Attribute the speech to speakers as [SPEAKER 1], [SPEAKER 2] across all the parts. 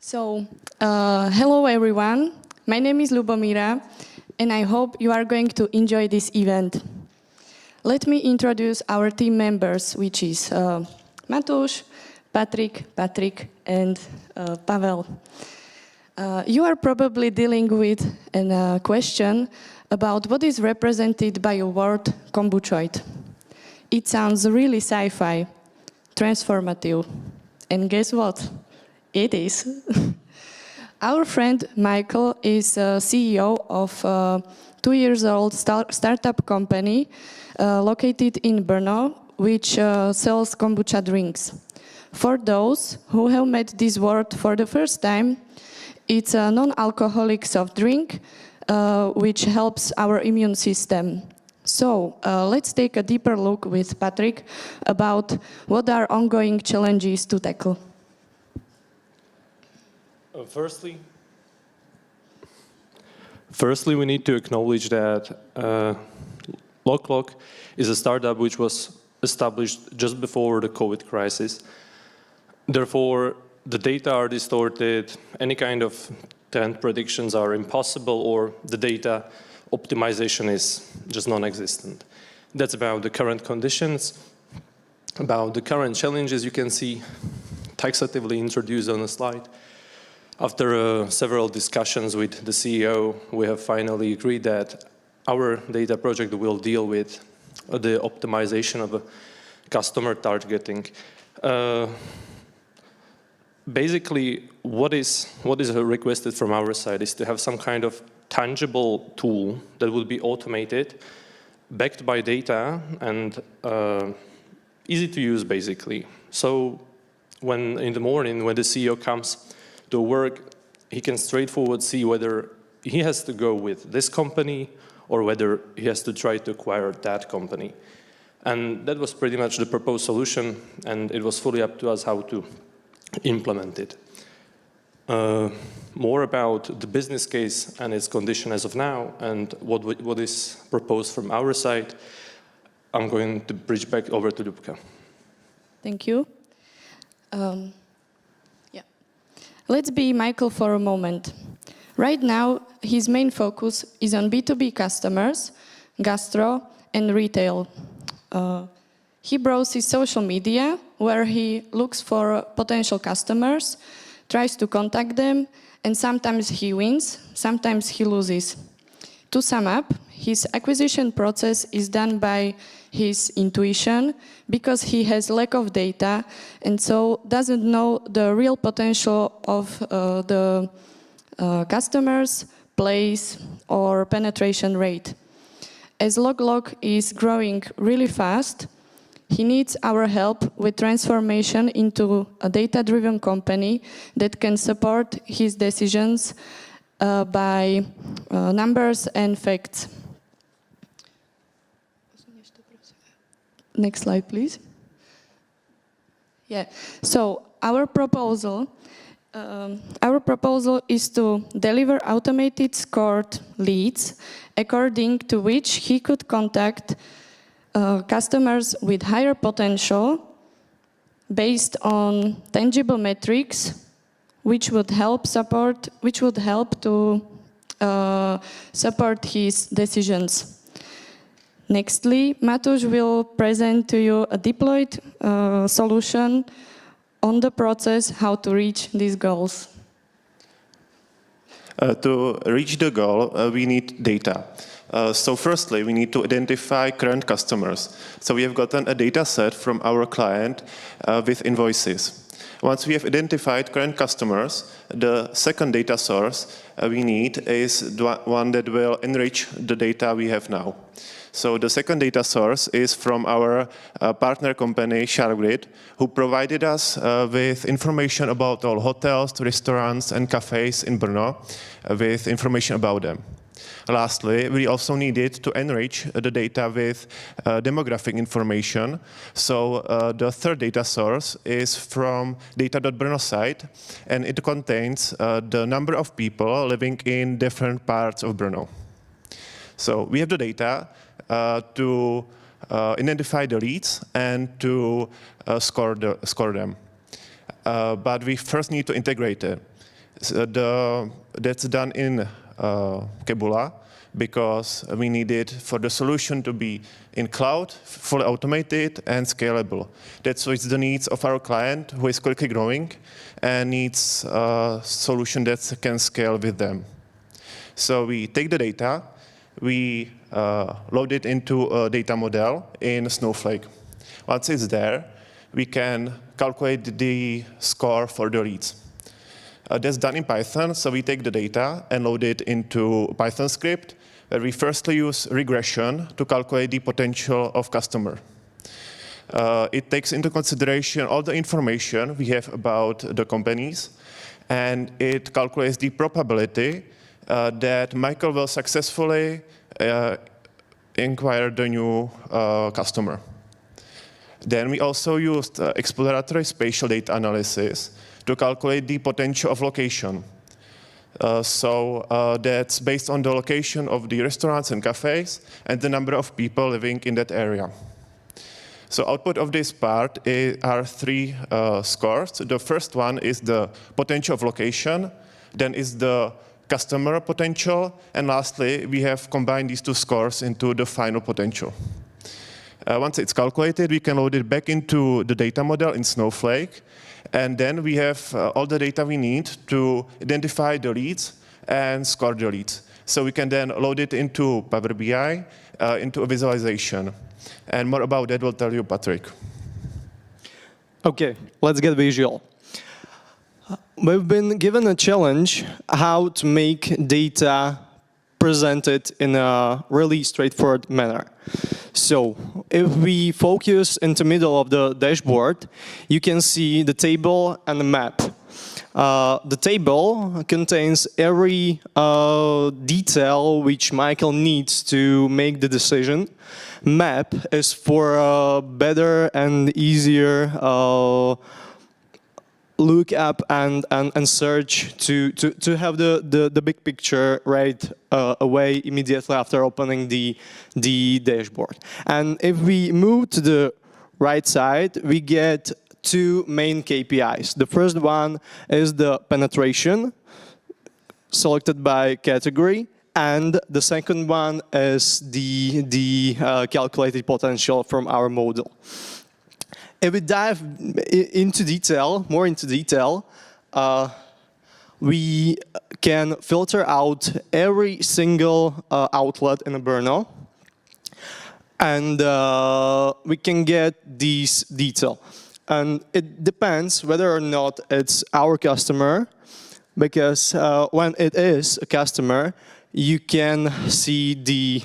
[SPEAKER 1] Hello everyone. My name is Lubomira, and I hope you are going to enjoy this event. Let me introduce our team members, which is Matúš, Patrick, and Pavel. You are probably dealing with a question about what is represented by a word Kombuchoid. It sounds really sci-fi, transformative, and guess what? It is. Our friend Michael is CEO of a 2-year-old startup company located in Brno, which sells kombucha drinks. For those who have met this word for the first time, it's a non-alcoholic soft drink which helps our immune system. So let's take a deeper look with Patrick about what are ongoing challenges to tackle.
[SPEAKER 2] Firstly, we need to acknowledge that LokLok is a startup which was established just before the COVID crisis. Therefore, the data are distorted, any kind of trend predictions are impossible, or the data optimization is just non-existent. That's about the current conditions. About the current challenges, you can see taxatively introduced on the slide. After several discussions with the CEO, we have finally agreed that our data project will deal with the optimization of customer targeting. Basically, what is requested from our side is to have some kind of tangible tool that will be automated, backed by data, and easy to use, basically. So when in the morning, when the CEO comes to work, he can straightforward see whether he has to go with this company or whether he has to try to acquire that company. And that was pretty much the proposed solution, and it was fully up to us how to implement it. More about the business case and its condition as of now, and what is proposed from our side, I'm going to bridge back over to Dubka.
[SPEAKER 1] Thank you. Let's be Michael for a moment. Right now, his main focus is on B2B customers, gastro, and retail. He browses social media, where he looks for potential customers, tries to contact them, and sometimes he wins, sometimes he loses. To sum up, his acquisition process is done by his intuition, because he has lack of data and so doesn't know the real potential of the customers, place, or penetration rate. As LokLok is growing really fast, he needs our help with transformation into a data-driven company that can support his decisions by numbers and facts. Next slide, please. Yeah. So our proposal is to deliver automated scored leads, according to which he could contact customers with higher potential based on tangible metrics, which would help to support his decisions. Nextly, Matúš will present to you a deployed solution on the process how to reach these goals.
[SPEAKER 3] To reach the goal, we need data. So firstly, we need to identify current customers. So we have gotten a data set from our client with invoices. Once we have identified current customers, the second data source we need is one that will enrich the data we have now. So the second data source is from our partner company, SharkGrid, who provided us with information about all hotels, restaurants, and cafes in Brno, with information about them. Lastly, we also needed to enrich the data with demographic information. So the third data source is from data.brno site, and it contains the number of people living in different parts of Brno. So we have the data to identify the leads and to score them. But we first need to integrate it. That's done in Kebula because we needed for the solution to be in cloud, fully automated and scalable. That's what's the needs of our client who is quickly growing and needs a solution that can scale with them. So we take the data, we load it into a data model in Snowflake. Once it's there, we can calculate the score for the leads. That's done in Python, so we take the data and load it into a Python script, where we firstly use regression to calculate the potential of customer. It takes into consideration all the information we have about the companies, and it calculates the probability that Michael will successfully acquire the new customer. Then we also used exploratory spatial data analysis to calculate the potential of location. That's based on the location of the restaurants and cafes and the number of people living in that area. So output of this part are three scores. The first one is the potential of location, then is the customer potential, and lastly, we have combined these two scores into the final potential. Once it's calculated, we can load it back into the data model in Snowflake, and then we have all the data we need to identify the leads and score the leads. So we can then load it into Power BI, into a visualization. And more about that will tell you Patrick.
[SPEAKER 4] Okay, let's get visual. We've been given a challenge how to make data presented in a really straightforward manner. So if we focus in the middle of the dashboard, you can see the table and the map. The table contains every detail which Michael needs to make the decision. Map is for a better and easier look up and search to have the big picture right away immediately after opening the dashboard. And if we move to the right side, we get two main KPIs. The first one is the penetration selected by category, and the second one is the calculated potential from our model. If we dive into detail, more into detail, we can filter out every single outlet in a Brno, and we can get these detail. And it depends whether or not it's our customer, because when it is a customer, you can see the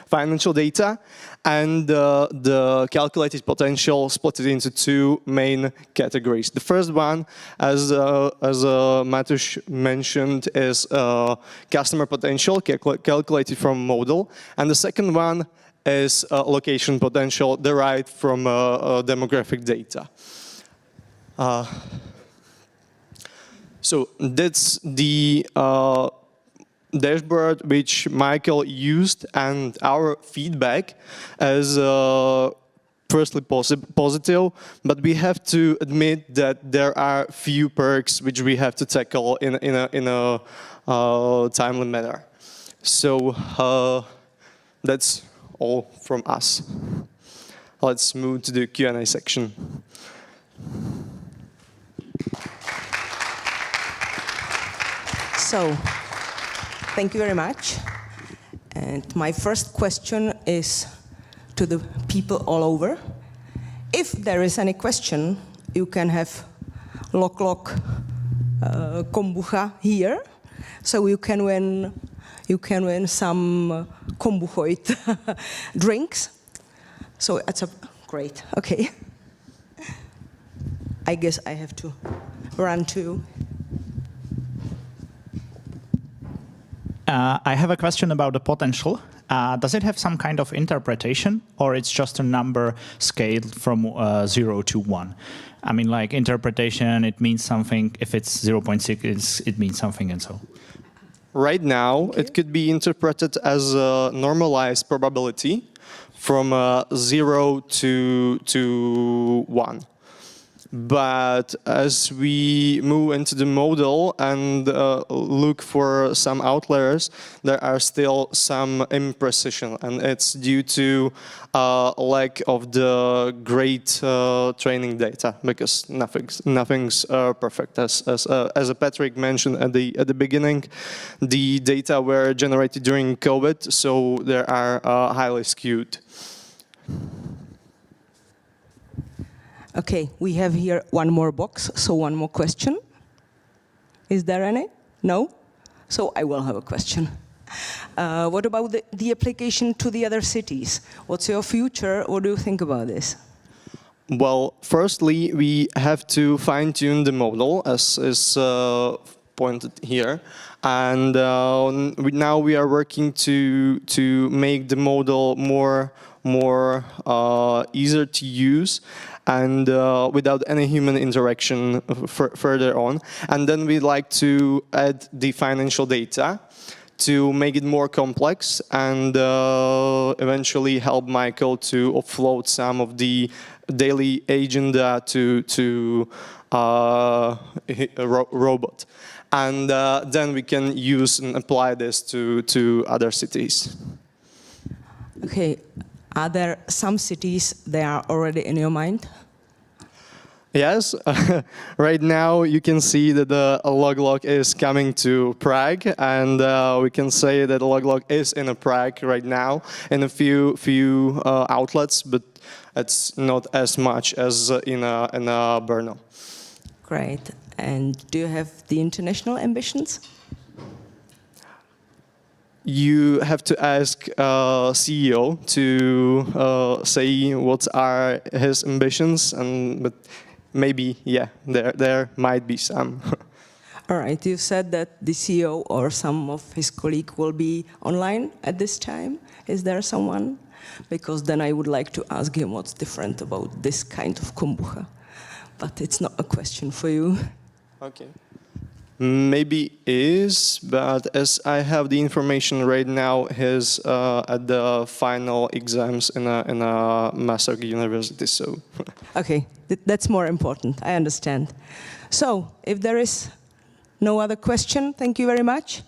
[SPEAKER 4] financial data and the calculated potential split into two main categories. The first one, as Matusz mentioned, is customer potential calculated from model, and the second one is location potential derived from demographic data. So that's the dashboard which Michael used, and our feedback is firstly positive, but we have to admit that there are few perks which we have to tackle in a timely manner. So that's all from us. Let's move to the Q&A section.
[SPEAKER 5] So, thank you very much. And my first question is to the people all over. If there is any question, you can have Lock Kombucha here, so you can win some Kombuchoid drinks. So that's great. Okay. I guess I have to run too.
[SPEAKER 6] I have a question about the potential. Does it have some kind of interpretation, or it's just a number scaled from 0 to 1? I mean, like interpretation, it means something. If it's 0.6, it means something, and so.
[SPEAKER 4] Right now, it could be interpreted as a normalized probability from 0 to 1. But as we move into the model and look for some outliers, there are still some imprecision, and it's due to lack of the great training data, because nothing's perfect. As Patrick mentioned at the beginning, the data were generated during COVID, so they are highly skewed.
[SPEAKER 5] Okay, we have here one more box, so one more question. Is there any? No? So I will have a question. What about the application to the other cities? What's your future? What do you think about this?
[SPEAKER 4] Well, firstly, we have to fine-tune the model, as is pointed here. And now we are working to make the model more easier to use and without any human interaction further on. And then we'd like to add the financial data to make it more complex and eventually help Michael to offload some of the daily agenda to a robot. And then we can use and apply this to other cities.
[SPEAKER 5] Okay, are there some cities that are already in your mind?
[SPEAKER 4] Yes, right now you can see that the LogLog is coming to Prague, and we can say that LogLog is in Prague right now in a few outlets, but it's not as much as in Brno.
[SPEAKER 5] Great. And do you have the international ambitions?
[SPEAKER 4] You have to ask CEO to say what are his ambitions, but maybe, yeah, there might be some.
[SPEAKER 5] All right, you said that the CEO or some of his colleagues will be online at this time. Is there someone? Because then I would like to ask him what's different about this kind of kombucha. But it's not a question for you.
[SPEAKER 4] Okay. Maybe is, but as I have the information right now, he's at the final exams in a master university, so.
[SPEAKER 5] Okay, that's more important, I understand. So, if there is no other question, thank you very much.